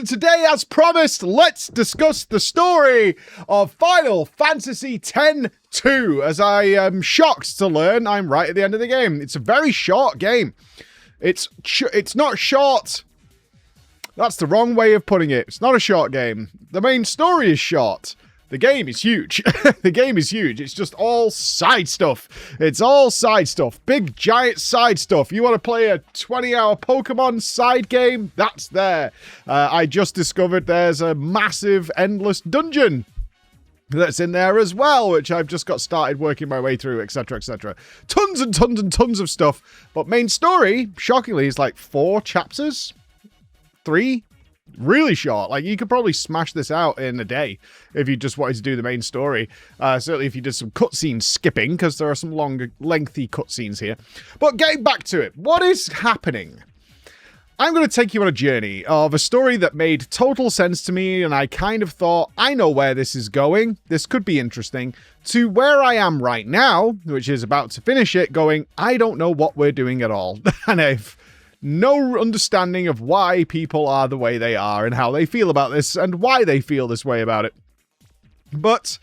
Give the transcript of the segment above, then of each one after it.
and today, as promised, let's discuss the story of Final Fantasy X-2. As I am shocked to learn, I'm right at the end of the game. It's a very short game. It's not short. That's the wrong way of putting it. It's not a short game. The main story is short. The game is huge. The game is huge. It's just all side stuff. It's all side stuff. Big, giant side stuff. You want to play a 20-hour Pokemon side game? That's there. I just discovered there's a massive, endless dungeon that's in there as well, which I've just got started working my way through, etc., etc. Tons and tons and tons of stuff. But main story, shockingly, is like 4 chapters. 3? Really short. Like, you could probably smash this out in a day if you just wanted to do the main story. Certainly if you did some cutscene skipping, because there are some longer, lengthy cutscenes here. But getting back to it, what is happening? I'm going to take you on a journey of a story that made total sense to me, and I kind of thought, I know where this is going. This could be interesting. To where I am right now, which is about to finish it, going, I don't know what we're doing at all. And I've no understanding of why people are the way they are and how they feel about this and why they feel this way about it. But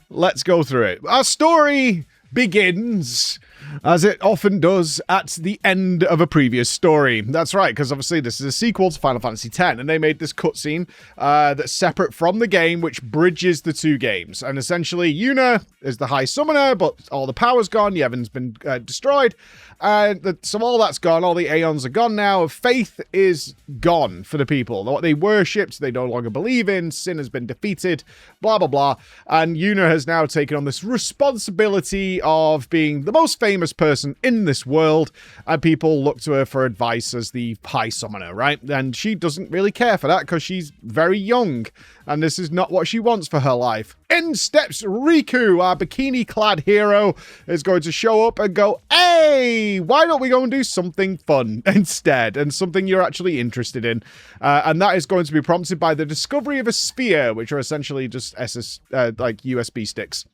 let's go through it. Our story begins, as it often does, at the end of a previous story. That's right, because obviously this is a sequel to Final Fantasy X, and they made this cutscene that's separate from the game, which bridges the 2 games. And essentially, Yuna is the High Summoner, but all the power's gone, Yevon's been destroyed, so all that's gone, all the Aeons are gone now, faith is gone for the people. What they worshipped, they no longer believe in, sin has been defeated, blah, blah, blah, and Yuna has now taken on this responsibility of being the most famous person in this world, and people look to her for advice as the High Summoner, right? And she doesn't really care for that because she's very young, and this is not what she wants for her life. In steps Riku, our bikini-clad hero, is going to show up and go, hey, why don't we go and do something fun instead, and something you're actually interested in? And that is going to be prompted by the discovery of a sphere, which are essentially just like USB sticks,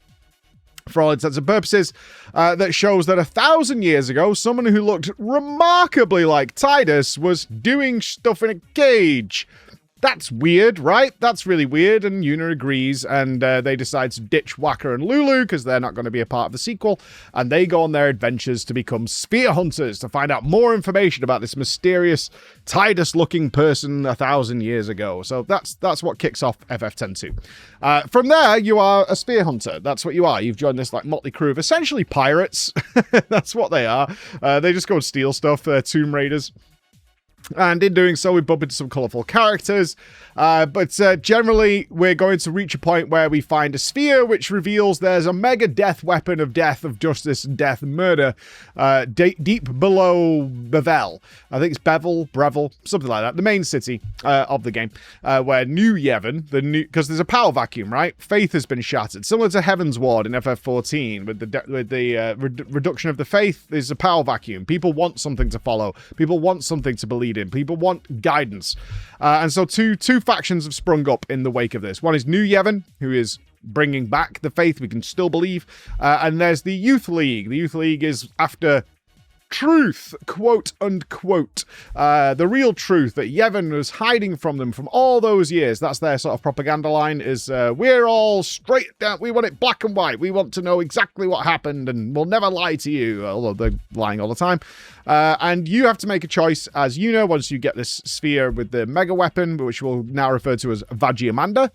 for all intents and purposes, that shows that 1,000 years ago, someone who looked remarkably like Tidus was doing stuff in a cage. That's weird, right? That's really weird, and Yuna agrees, and they decide to ditch Wakka and Lulu, because they're not going to be a part of the sequel, and they go on their adventures to become sphere hunters, to find out more information about this mysterious Tidus-looking person 1,000 years ago. So that's what kicks off FF10-2. From there, you are a sphere hunter. That's what you are. You've joined this like motley crew of essentially pirates. That's what they are. They just go and steal stuff. They're Tomb Raiders. And in doing so, we bump into some colourful characters. But generally, we're going to reach a point where we find a sphere, which reveals there's a mega death weapon of death, of justice, and death and murder deep below Bevel. I think it's Breville, something like that. The main city of the game, where New Yevon, because there's a power vacuum, right? Faith has been shattered. Similar to Heaven's Ward in FF14, with the reduction of the faith, there's a power vacuum. People want something to follow. People want something to believe in. People want guidance. And so two factions have sprung up in the wake of this. One is New Yevon, who is bringing back the faith we can still believe. And there's the Youth League. The Youth League is after truth, quote unquote. The real truth that Yevon was hiding from them from all those years. That's their sort of propaganda line, is we're all straight down. We want it black and white. We want to know exactly what happened, and we'll never lie to you, although they're lying all the time. And you have to make a choice as Yuna once you get this sphere with the mega weapon, which we'll now refer to as Vagiamanda,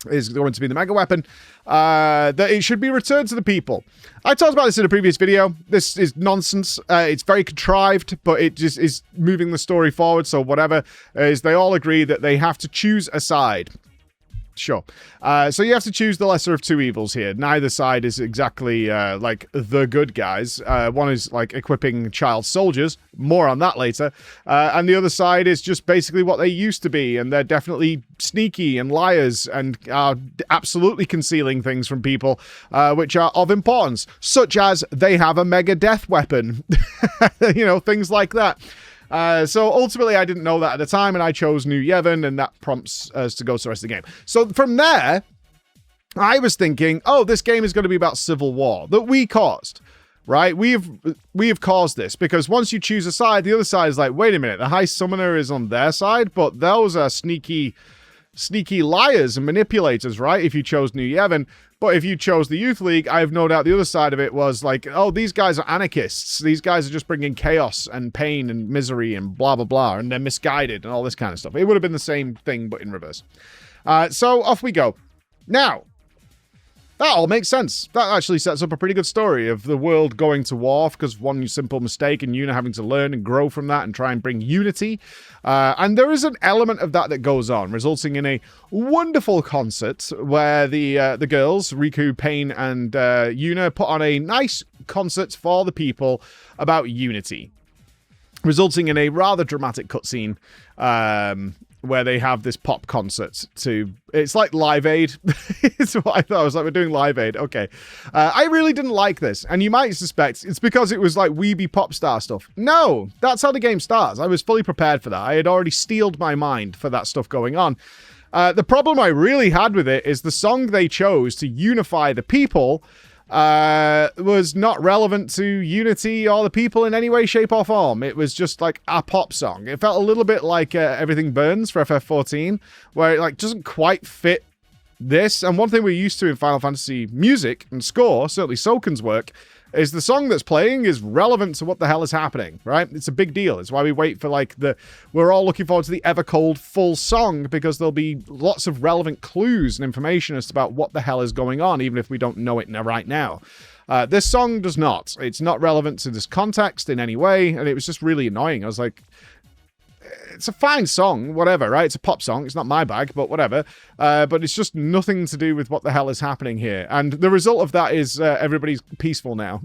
is going to be the mega weapon, that it should be returned to the people. I talked about this in a previous video. This is nonsense. It's very contrived, but it just is moving the story forward, so whatever, is they all agree that they have to choose a side. Sure. So you have to choose the lesser of 2 evils here. Neither side is exactly like the good guys. One is like equipping child soldiers. More on that later. And the other side is just basically what they used to be. And they're definitely sneaky and liars and are absolutely concealing things from people, which are of importance, such as they have a mega death weapon. You know, things like that. So ultimately, I didn't know that at the time, and I chose New Yevon, and that prompts us to go to the rest of the game. So from there, I was thinking, oh, this game is going to be about civil war that we caused. right? We have caused this because once you choose a side, the other side is like, wait a minute, the High Summoner is on their side, but those are sneaky liars and manipulators, right? If you chose New Yevon. But if you chose the Youth League, I have no doubt the other side of it was like, oh, these guys are anarchists. These guys are just bringing chaos and pain and misery and blah, blah, blah. And they're misguided and all this kind of stuff. It would have been the same thing, but in reverse. So off we go. Now, that all makes sense. That actually sets up a pretty good story of the world going to war because of one simple mistake and Yuna having to learn and grow from that and try and bring unity. And there is an element of that goes on, resulting in a wonderful concert where the girls, Riku, Pain, and Yuna, put on a nice concert for the people about unity, resulting in a rather dramatic cutscene where they have this pop concert it's like Live Aid. It's what I thought. I was like, we're doing Live Aid. Okay. I really didn't like this. And you might suspect it's because it was like weeby pop star stuff. No, that's how the game starts. I was fully prepared for that. I had already steeled my mind for that stuff going on. The problem I really had with it is the song they chose to unify the people was not relevant to unity or the people in any way, shape, or form. It was just like a pop song. It felt a little bit like Everything Burns for FF14, where it like doesn't quite fit this. And one thing we're used to in Final Fantasy music and score, certainly Soken's work, is the song that's playing is relevant to what the hell is happening, right? It's a big deal. It's why we wait for we're all looking forward to the Evercold full song because there'll be lots of relevant clues and information as to about what the hell is going on, even if we don't know it right now. This song does not. It's not relevant to this context in any way, and it was just really annoying. I was like, it's a fine song, whatever, right? It's a pop song. It's not my bag, but whatever. But it's just nothing to do with what the hell is happening here. And the result of that is everybody's peaceful now.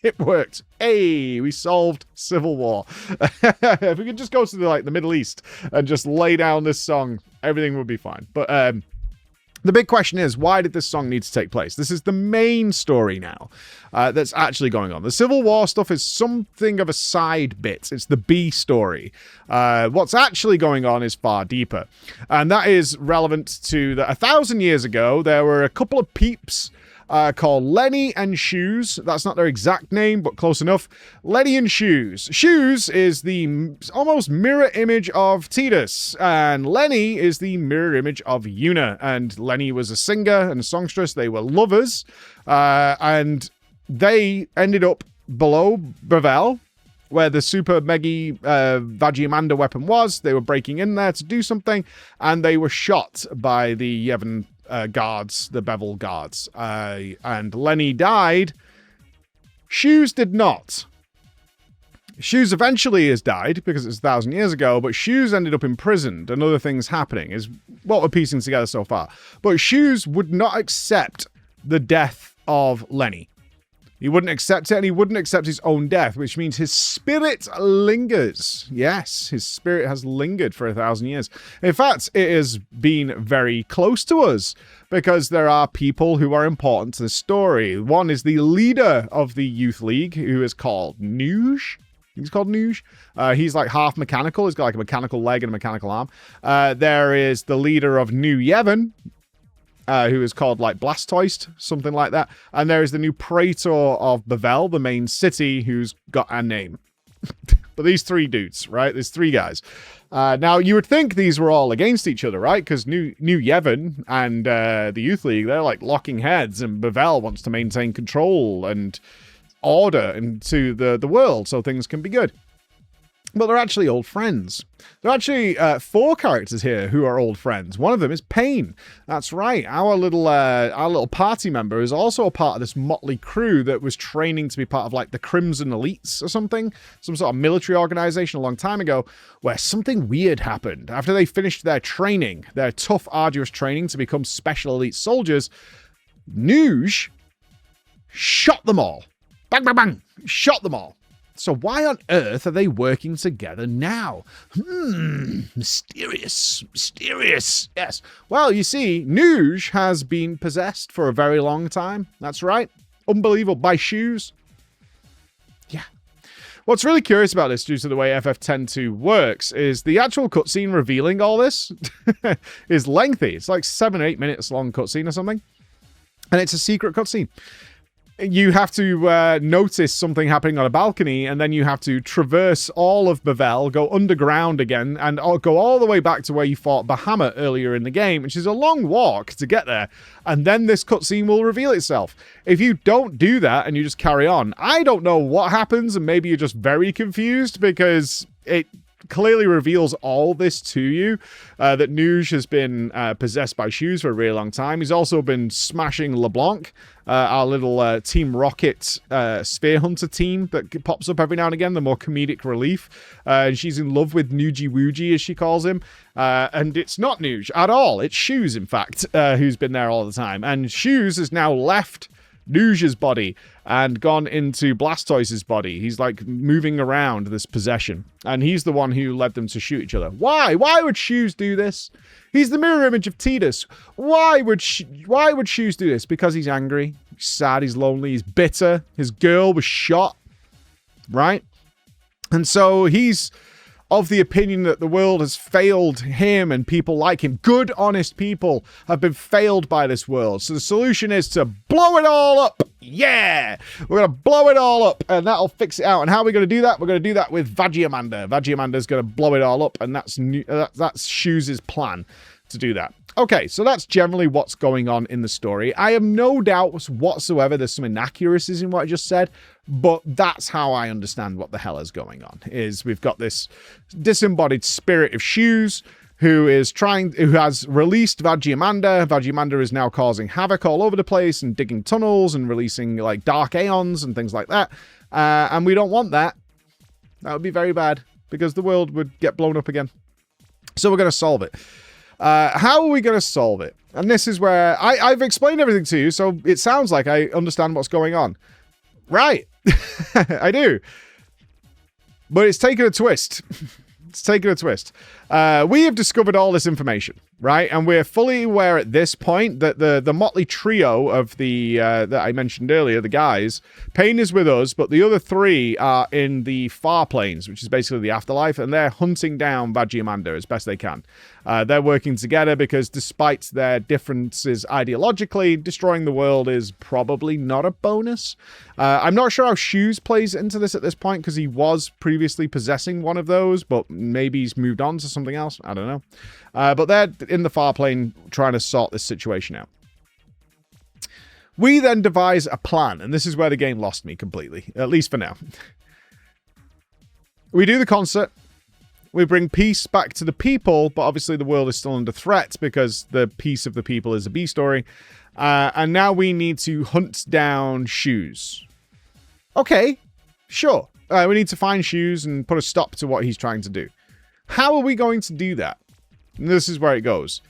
It worked. Hey, we solved civil war. If we could just go to the Middle East and just lay down this song, everything would be fine. But the big question is, why did this song need to take place? This is the main story now that's actually going on. The Civil War stuff is something of a side bit. It's the B story. What's actually going on is far deeper. And that is relevant to that 1,000 years ago, there were a couple of peeps called Lenny and Shoes. That's not their exact name, but close enough. Lenny and Shoes. Shoes is the almost mirror image of Tidus, and Lenny is the mirror image of Yuna. And Lenny was a singer and a songstress. They were lovers, and they ended up below Bavel, where the super mega Vagiamanda weapon was. They were breaking in there to do something, and they were shot by the Yevon guards, the Bevel guards. And Lenny died. Shoes did not. Shoes eventually has died because it's 1,000 years ago, but Shoes ended up imprisoned and other things happening is what we're piecing together so far. But Shoes would not accept the death of Lenny. He wouldn't accept it, and he wouldn't accept his own death, which means his spirit lingers. Yes, his spirit has lingered for 1,000 years. In fact, it has been very close to us, because there are people who are important to the story. One is the leader of the Youth League, who is called Nuge. He's called Nuge. He's like half mechanical. He's got like a mechanical leg and a mechanical arm. There is the leader of New Yevon, who is called like Blastoise, something like that. And there is the new Praetor of Bavel, the main city, who's got a name. But these three dudes, right? There's three guys. Now, you would think these were all against each other, right? Because New Yevon and the Youth League, they're like locking heads, and Bavel wants to maintain control and order into the world so things can be good. But they're actually old friends. There are actually 4 characters here who are old friends. One of them is Pain. That's right. Our little party member is also a part of this motley crew that was training to be part of like the Crimson Elites or something. Some sort of military organization a long time ago where something weird happened. After they finished their training, their tough, arduous training to become special elite soldiers, Nuge shot them all. Bang, bang, bang. Shot them all. So why on earth are they working together now? Mysterious. Yes. Well, you see, Nuge has been possessed for a very long time. That's right. Unbelievable. By Shoes. Yeah. What's really curious about this, due to the way FF10-2 works, is the actual cutscene revealing all this is lengthy. It's like 7 or 8 minutes long cutscene or something. And it's a secret cutscene. you have to notice something happening on a balcony, and then you have to traverse all of Bavel, go underground again, and go all the way back to where you fought Bahamut earlier in the game, which is a long walk to get there. And then this cutscene will reveal itself. If you don't do that and you just carry on, I don't know what happens, and maybe you're just very confused because it clearly reveals all this to you, that Nuge has been possessed by Shoes for a really long time. He's also been smashing LeBlanc, our little Team Rocket Sphere Hunter team that pops up every now and again, the more comedic relief. And she's in love with Nuji Wooji, as she calls him. And it's not Nuge at all. It's Shoes, in fact, who's been there all the time. And Shoes has now left Nuge's body and gone into Blastoise's body. He's like moving around this possession, and he's the one who led them to shoot each other. Why would Shoes do this? He's the mirror image of Tidus. Why would Shoes do this? Because he's angry, he's sad, he's lonely, he's bitter. His girl was shot, right? And so he's of the opinion that the world has failed him and people like him. Good, honest people have been failed by this world. So the solution is to blow it all up. Yeah! We're going to blow it all up, and that'll fix it out. And how are we going to do that? We're going to do that with Vagiamander. Vagiamander's going to blow it all up, and that's Shoes' plan to do that. Okay, so that's generally what's going on in the story. I have no doubt whatsoever there's some inaccuracies in what I just said, but that's how I understand what the hell is going on. Is we've got this disembodied spirit of Shoes who has released Vagiamander. Vagiamander is now causing havoc all over the place and digging tunnels and releasing like dark aeons and things like that. And we don't want that. That would be very bad because the world would get blown up again. So we're going to solve it. How are we going to solve it? And this is where I've explained everything to you, so it sounds like I understand what's going on. Right. I do. But it's taken a twist. It's taken a twist. We have discovered all this information, right? And we're fully aware at this point that the motley trio of the that I mentioned earlier, the guys, Pain is with us, but the other three are in the far planes, which is basically the afterlife, and they're hunting down Vagiamander as best they can. They're working together because despite their differences ideologically, destroying the world is probably not a bonus. I'm not sure how Shoes plays into this at this point because he was previously possessing one of those, but maybe he's moved on to something else. I don't know. But they're in the far plane trying to sort this situation out. We then devise a plan, and this is where the game lost me completely, at least for now. We do the concert. We bring peace back to the people, but obviously the world is still under threat because the peace of the people is a B story. And now we need to hunt down Shoes. Okay, sure. We need to find Shoes and put a stop to what he's trying to do. How are we going to do that? And this is where it goes.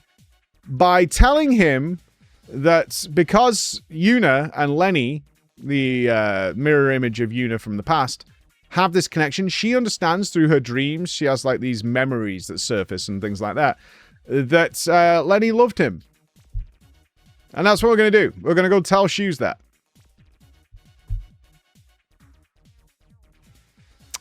By telling him that because Yuna and Lenny, the mirror image of Yuna from the past, have this connection, she understands through her dreams, she has like these memories that surface and things like that, that Lenny loved him. And that's what we're going to do. We're going to go tell Shoes that.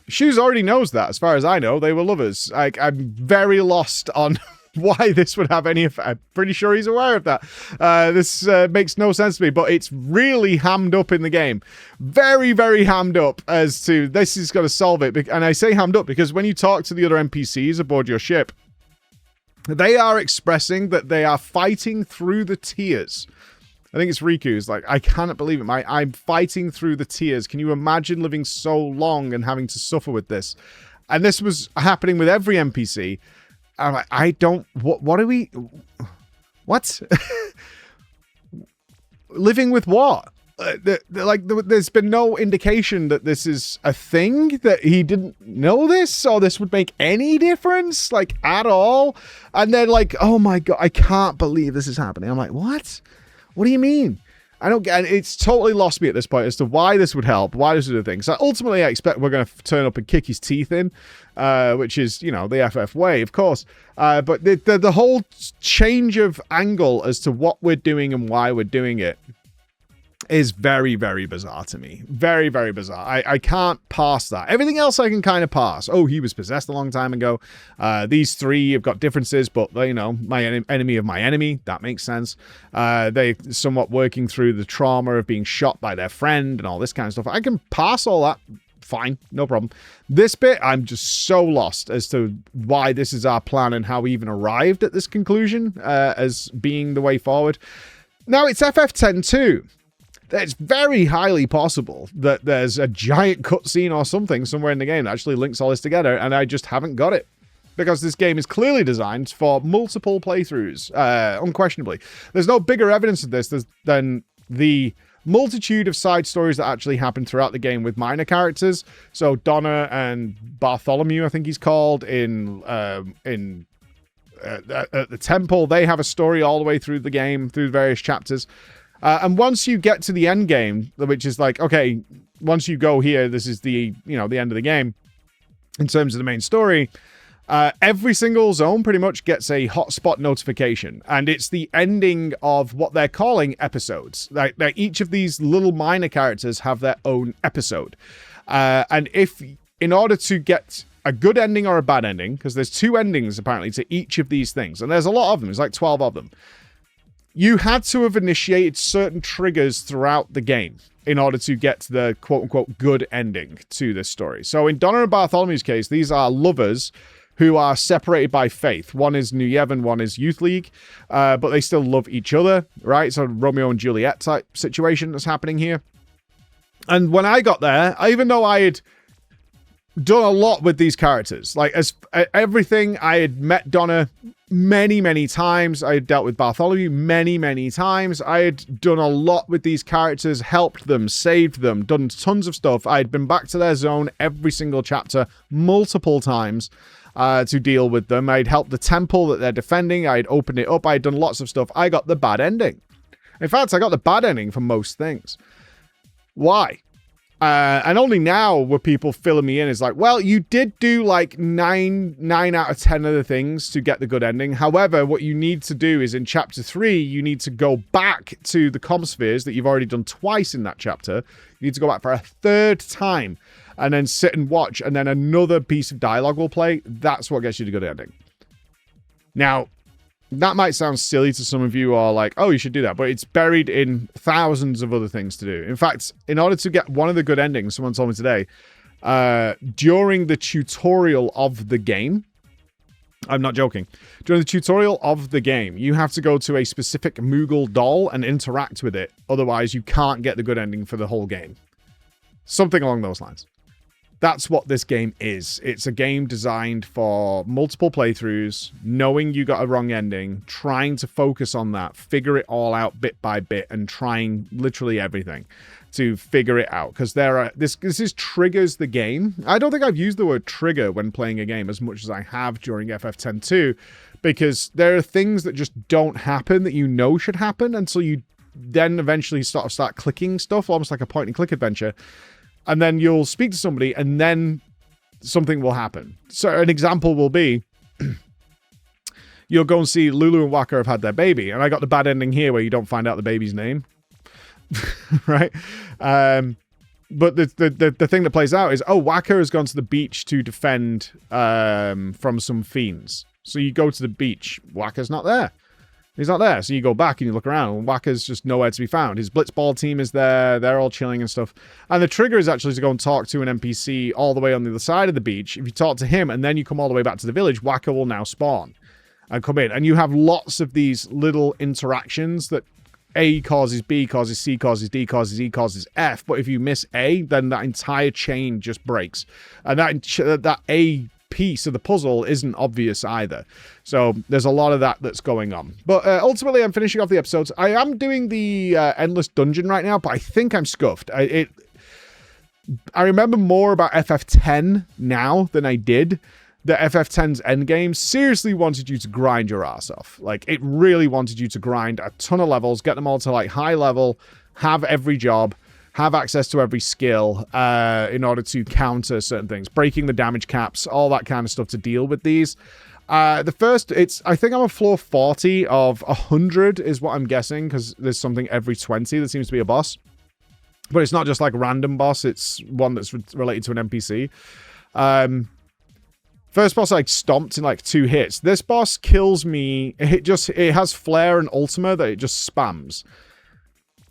Shoes already knows that, as far as I know. They were lovers. I'm very lost on why this would have any effect. I'm pretty sure he's aware of that. This makes no sense to me, but it's really hammed up in the game. Very, very hammed up as to this is going to solve it. And I say hammed up because when you talk to the other NPCs aboard your ship, they are expressing that they are fighting through the tears. I think it's Riku's like, I cannot believe it. I'm fighting through the tears. Can you imagine living so long and having to suffer with this? And this was happening with every NPC. I'm like, I don't... What are we... What? Living with what? There's been no indication that this is a thing, that he didn't know this, or this would make any difference, like, at all. And then, like, oh my god, I can't believe this is happening. I'm like, what? What do you mean? I don't get it. It's totally lost me at this point as to why this would help, why this would do the thing. So ultimately, I expect we're going to turn up and kick his teeth in, which is, you know, the FF way, of course. But the whole change of angle as to what we're doing and why we're doing it is very, very bizarre to me. Very, very bizarre. I can't pass that. Everything else I can kind of pass. Oh, he was possessed a long time ago. These three have got differences, but, you know, my enemy of my enemy. That makes sense. They somewhat working through the trauma of being shot by their friend and all this kind of stuff. I can pass all that. Fine, no problem. This bit, I'm just so lost as to why this is our plan and how we even arrived at this conclusion as being the way forward. Now, it's FF10-2. It's very highly possible that there's a giant cutscene or something somewhere in the game that actually links all this together, and I just haven't got it. Because this game is clearly designed for multiple playthroughs, unquestionably. There's no bigger evidence of this than the multitude of side stories that actually happen throughout the game with minor characters. So Donna and Bartholomew, I think he's called, at the temple, they have a story all the way through the game, through various chapters. And once you get to the end game, which is like, okay, once you go here, this is the end of the game in terms of the main story. Every single zone pretty much gets a hotspot notification, and it's the ending of what they're calling episodes. Like each of these little minor characters have their own episode. And if, in order to get a good ending or a bad ending, because there's 2 endings apparently to each of these things, and there's a lot of them, there's like 12 of them. You had to have initiated certain triggers throughout the game in order to get to the quote-unquote good ending to this story. So in Donna and Bartholomew's case, these are lovers who are separated by faith. One is New Yevon, one is Youth League, but they still love each other, right? So Romeo and Juliet type situation that's happening here. And when I got there, even though I had done a lot with these characters, like everything, I had met Donna many, many times. I had dealt with Bartholomew many, many times. I had done a lot with these characters, helped them, saved them, done tons of stuff. I had been back to their zone every single chapter multiple times to deal with them. I'd helped the temple that they're defending. I'd opened it up. I'd done lots of stuff. I got the bad ending. In fact, I got the bad ending for most things. Why? And only now were people filling me in. It's like, well, you did do like 9 out of 10 of the things to get the good ending. However, what you need to do is in chapter 3, you need to go back to the Comspheres that you've already done twice in that chapter. You need to go back for a 3rd time and then sit and watch, and then another piece of dialogue will play. That's what gets you the good ending. Now, that might sound silly to some of you, or like, oh, you should do that, but it's buried in thousands of other things to do. In fact, in order to get one of the good endings, someone told me today, during the tutorial of the game, I'm not joking, during the tutorial of the game, you have to go to a specific Moogle doll and interact with it. Otherwise, you can't get the good ending for the whole game. Something along those lines. That's what this game is. It's a game designed for multiple playthroughs, knowing you got a wrong ending, trying to focus on that, figure it all out bit by bit, and trying literally everything to figure it out. Because this triggers the game. I don't think I've used the word trigger when playing a game as much as I have during FF10-2, because there are things that just don't happen that you know should happen until you then eventually start clicking stuff, almost like a point-and-click adventure. And then you'll speak to somebody, and then something will happen. So an example will be, you'll go and see Lulu and Waka have had their baby, and I got the bad ending here where you don't find out the baby's name, right? But the thing that plays out is, oh, Waka has gone to the beach to defend from some fiends. So you go to the beach, Waka's not there. He's not there. So you go back and you look around, and Waka's just nowhere to be found. His Blitzball team is there. They're all chilling and stuff. And the trigger is actually to go and talk to an NPC all the way on the other side of the beach. If you talk to him and then you come all the way back to the village, Waka will now spawn and come in. And you have lots of these little interactions that A causes B, causes C, causes D, causes E, causes F. But if you miss A, then that entire chain just breaks. And that A piece of the puzzle isn't obvious either. So there's a lot of that that's going on. But ultimately, I'm finishing off the episodes. I am doing the Endless Dungeon right now, but I think I'm scuffed. I remember more about FF10 now than I did. The FF10's endgame seriously wanted you to grind your ass off. Like, it really wanted you to grind a ton of levels, get them all to like high level, have every job, have access to every skill in order to counter certain things, breaking the damage caps, all that kind of stuff to deal with these. I think I'm on floor 40 of 100 is what I'm guessing, because there's something every 20 that seems to be a boss. But it's not just like a random boss. It's one that's related to an NPC. First boss I stomped in like 2 hits. This boss kills me. It has flare and ultima that it just spams.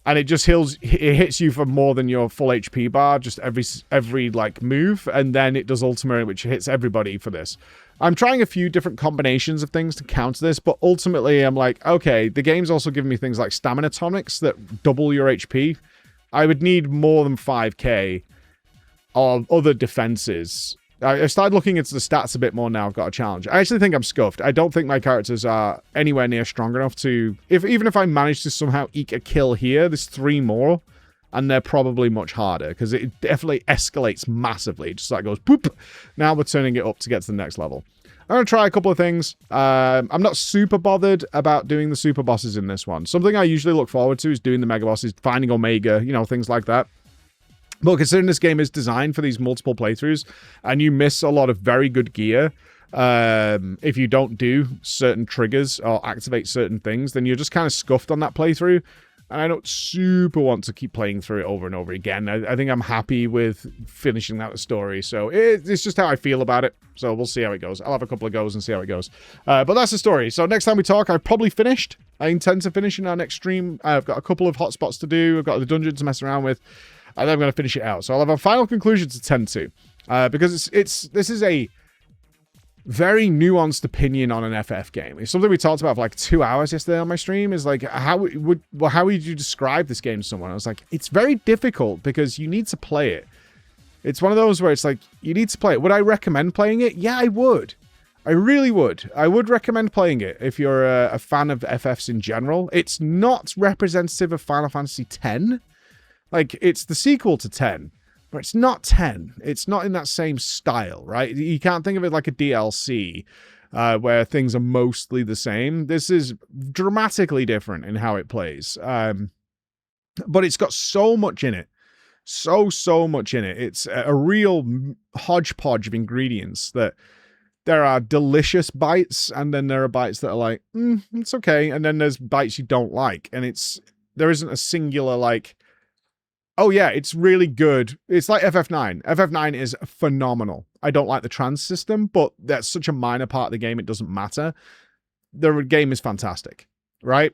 And it just it hits you for more than your full HP bar, just every like move. And then it does ultima, which hits everybody for this. I'm trying a few different combinations of things to counter this, but ultimately I'm like, okay, the game's also giving me things like stamina tonics that double your HP. I would need more than 5k of other defenses. I started looking into the stats a bit more now. I've got a challenge. I actually think I'm scuffed. I don't think my characters are anywhere near strong enough to... Even if I manage to somehow eke a kill here, there's 3 more, and they're probably much harder, because it definitely escalates massively. It just like goes, boop. Now we're turning it up to get to the next level. I'm going to try a couple of things. I'm not super bothered about doing the super bosses in this one. Something I usually look forward to is doing the mega bosses, finding Omega, you know, things like that. But considering this game is designed for these multiple playthroughs, and you miss a lot of very good gear if you don't do certain triggers or activate certain things, then you're just kind of scuffed on that playthrough. And I don't super want to keep playing through it over and over again. I think I'm happy with finishing out the story. So it's just how I feel about it. So we'll see how it goes. I'll have a couple of goes and see how it goes. But that's the story. So next time we talk, I've probably finished. I intend to finish in our next stream. I've got a couple of hotspots to do. I've got the dungeon to mess around with. And then I'm going to finish it out. So I'll have a final conclusion to tend to. Because this is a very nuanced opinion on an FF game. It's something we talked about for like 2 hours yesterday on my stream. Is like, how would you describe this game to someone? I was like, it's very difficult because you need to play it. It's one of those where it's like, you need to play it. Would I recommend playing it? Yeah, I would. I really would. I would recommend playing it if you're a fan of FFs in general. It's not representative of Final Fantasy X. Like, it's the sequel to 10. But it's not 10. It's not in that same style, right? You can't think of it like a DLC where things are mostly the same. This is dramatically different in how it plays. But it's got so much in it. So much in it. It's a real hodgepodge of ingredients that there are delicious bites, and then there are bites that are like, it's okay. And then there's bites you don't like. And there isn't a singular, like, oh yeah, it's really good. It's like FF9. FF9 is phenomenal. I don't like the trans system, but that's such a minor part of the game, it doesn't matter. The game is fantastic, right?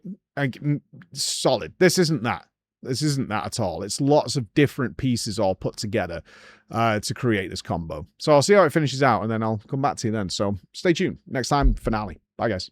Solid. This isn't that. This isn't that at all. It's lots of different pieces all put together to create this combo. So I'll see how it finishes out, and then I'll come back to you then. So stay tuned. Next time, finale. Bye, guys.